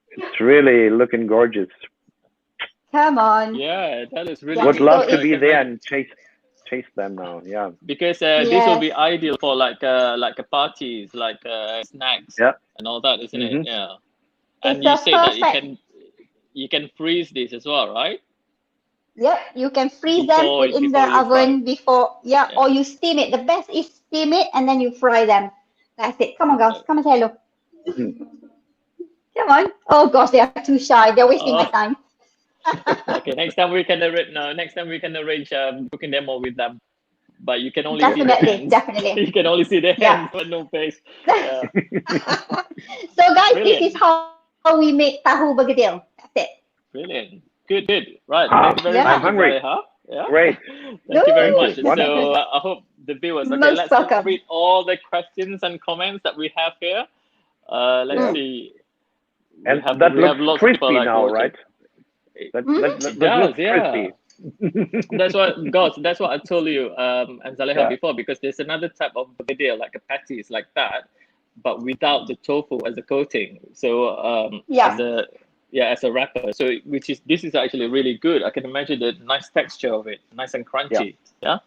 It's really looking gorgeous. Come on. Yeah, that is really. Would love to be there and chase them now. Yeah. Because this will be ideal for like a parties, like snacks, and all that, isn't it? Yeah. And you say that you can freeze this as well, right? Yeah, you can freeze them, put in the oven before. Yeah, or you steam it. The best is steam it and then you fry them. That's it. Come on, girls. Come and say hello. Come on. Oh gosh, they are too shy. They're wasting my time. Okay, next time we can arrange cooking demo with them, but you can only definitely. You can only see their hands, but no face. Yeah. So guys, this is how we make Tauhu Begedil. That's it. Brilliant. Good. Right. Thank you very much. I'm hungry. Yeah. Great. Thank you very much. So I hope the viewers. Okay, let's read all the questions and comments that we have here. Let's see. And that looks crispy now, right? That looks crispy. That's what I told you and Zaleha before, because there's another type of begedil, like a patty, like that, but without the tofu as a coating. So as a wrapper. So this is actually really good. I can imagine the nice texture of it, nice and crunchy. Yeah.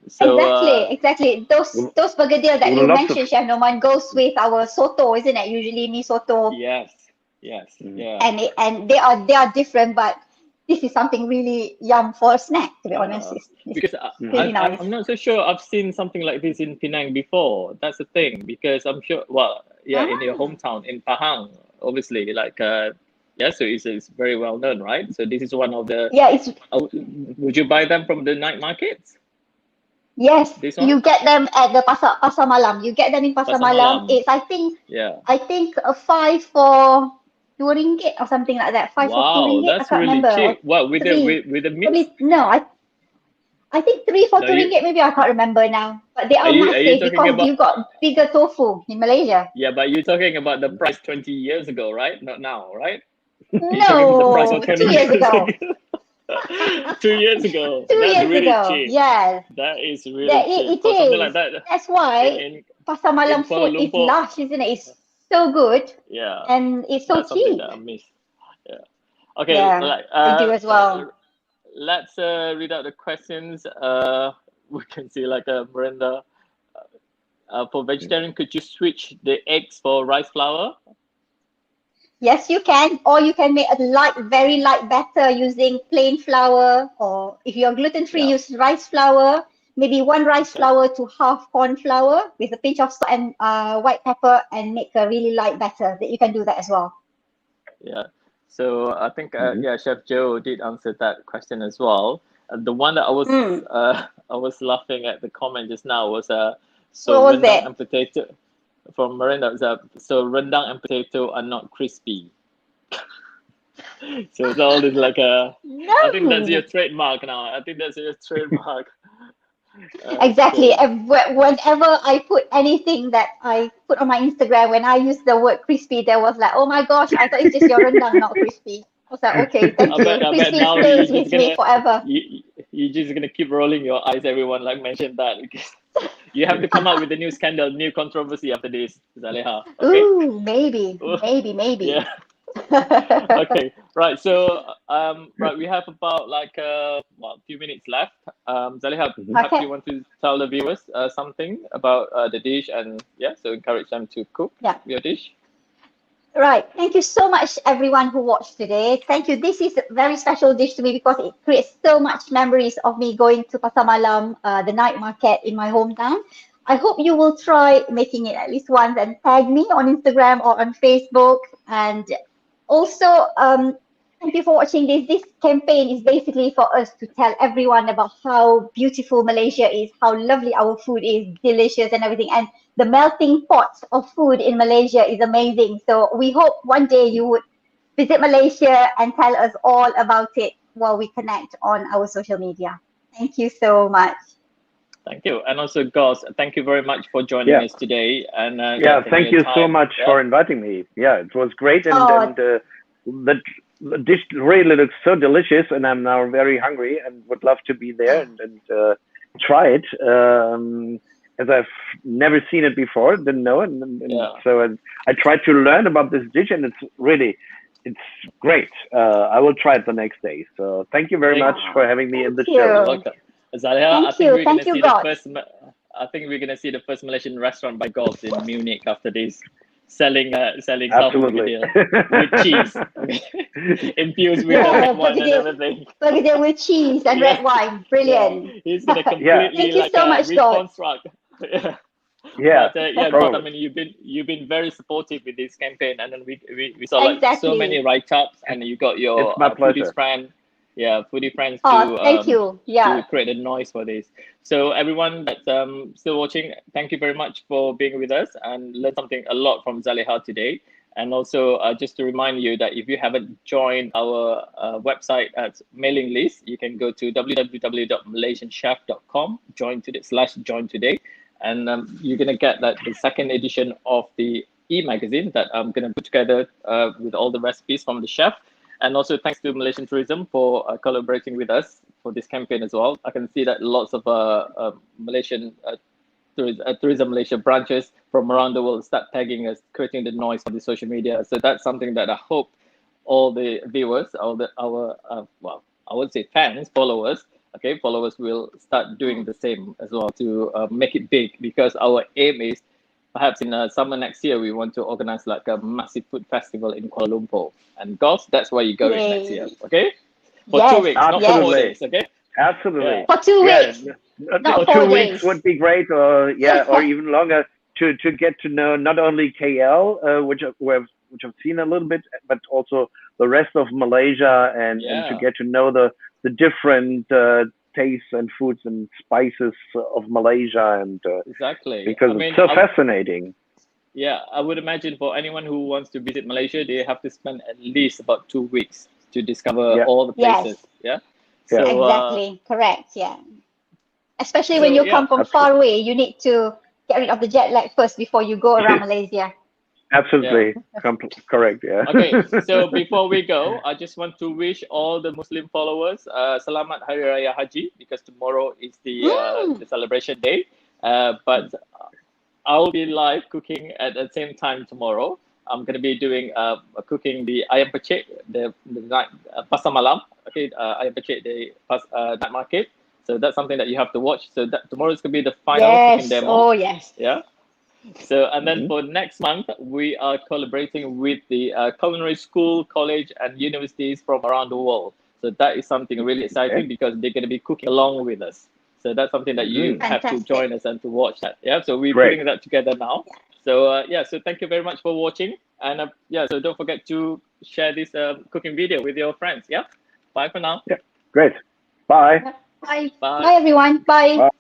So, exactly. Those begedil that you mentioned, Chef Norman, goes with our soto, isn't it? Usually mee soto. Yes. Yeah. And they are different, but this is something really yum for a snack, to be honest. Because really nice. I'm not so sure I've seen something like this in Penang before. That's the thing, because I'm sure, in your hometown, in Pahang, obviously, so it's very well known, right? So this is one of the... Yeah, it's... would you buy them from the night markets? Yes, you get them at the Pasar Malam. You get them in Pasar Malam. It's, I think a 5 for... RM2 or something like that. 5 for RM2. That's I can't really remember. cheap. What, with the mix? No, I think 3 for RM2. Maybe I can't remember now. But they are massive because you've got bigger tofu in Malaysia. Yeah, but you're talking about the price 20 years ago, right? Not now, right? No, 2 years ago. 2 years ago. 2 years really ago. Cheap. Yes. That is really cheap. It is. Something like that. That's why Pasar Malam food is lush, isn't it? It's so good. Yeah. And it's so cheap. That I miss. Yeah. Okay. Yeah, we do as well. Let's read out the questions. We can see Miranda. For vegetarian, could you switch the eggs for rice flour? Yes, you can. Or you can make a very light batter using plain flour. Or if you're gluten-free, use rice flour. Maybe 1 rice flour to half corn flour with a pinch of salt and white pepper, and make a really light batter. That you can do that as well. Yeah. So I think Chef Joe did answer that question as well. The one that I was laughing at the comment just now was rendang from Miranda. So rendang and potato are not crispy. So it's all this like a. No. I think that's your trademark now. I think that's your trademark. Exactly. So, Whenever I put anything that I put on my Instagram, when I use the word crispy, there was like, oh my gosh, I thought it's just your rendang, not crispy. I was like, okay, thank you. I bet Crispy now stays with me forever. you're just gonna keep rolling your eyes. Everyone like mentioned that because you have to come up with a new scandal, new controversy after this, Zaleha. Okay. Ooh, maybe. Yeah. Okay. Right. So right, we have about like a few minutes left. Zaleha, perhaps Okay. you want to tell the viewers something about the dish and so encourage them to cook your dish. Right. Thank you so much, everyone who watched today. Thank you. This is a very special dish to me because it creates so much memories of me going to Pasar Malam, the night market in my hometown. I hope you will try making it at least once and tag me on Instagram or on Facebook. And also, thank you for watching this. This campaign is basically for us to tell everyone about how beautiful Malaysia is, how lovely our food is, delicious and everything. And the melting pot of food in Malaysia is amazing. So we hope one day you would visit Malaysia and tell us all about it while we connect on our social media. Thank you so much. Thank you. And also, Gotz, thank you very much for joining us today. And thank you so much for inviting me. Yeah, it was great. And the dish really looks so delicious. And I'm now very hungry and would love to be there and try it. As I've never seen it before, didn't know it. So I tried to learn about this dish and it's great. I will try it the next day. So thank you very much for having me in the show. Welcome. Zaleha, I think we're gonna see the first Malaysian restaurant by Gotz in Munich after this, selling Tauhu Begedil with cheese, infused with red wine and everything. Begedil with cheese and red wine, brilliant. He's gonna completely Thank you so much, reconstruct. Gotz. I mean, you've been very supportive with this campaign, and then we saw like so many write-ups, and you got your foodie friend. Foodie friends to create a noise for this. So everyone that's still watching, thank you very much for being with us and learn something a lot from Zaleha today. And also just to remind you that if you haven't joined our website at mailing list, you can go to www.malaysianchef.com, join today, and you're gonna get the second edition of the e-magazine that I'm gonna put together with all the recipes from the chef. And also thanks to Malaysian Tourism for collaborating with us for this campaign as well. I can see that lots of Malaysian Tourism Malaysia branches from around the world start tagging us, creating the noise on the social media. So that's something that I hope all the viewers, our I would say fans, followers will start doing the same as well to make it big, because our aim is perhaps in summer next year, we want to organize like a massive food festival in Kuala Lumpur. And Gotz, that's where you're going next year, okay? For 2 weeks, not for 4 days, okay? Absolutely. For 2 weeks. Not 2 weeks would be great, or even longer to get to know not only KL, which I've seen a little bit, but also the rest of Malaysia, and to get to know the different tastes and foods and spices of Malaysia, and because it's so fascinating. Yeah, I would imagine for anyone who wants to visit Malaysia, they have to spend at least about 2 weeks to discover all the places. So, exactly, correct. Especially when you come from far away, you need to get rid of the jet lag first before you go around Malaysia. Absolutely, correct. Okay, so before we go, I just want to wish all the Muslim followers Selamat Hari Raya Haji, because tomorrow is the celebration day. But I'll be live cooking at the same time tomorrow. I'm going to be doing cooking the ayam pecik, the night pasar malam. Okay, ayam pecik, the night market. So that's something that you have to watch. So that tomorrow is going to be the final cooking demo. Oh yes. Yeah. So and then for next month, we are collaborating with the culinary school, college, and universities from around the world. So that is something really exciting because they're going to be cooking along with us. So that's something that you have to join us and to watch that. Yeah. So we're putting that together now. So so thank you very much for watching, and so don't forget to share this cooking video with your friends. Yeah. Bye for now. Yeah. Great. Bye. Bye. Bye everyone. Bye.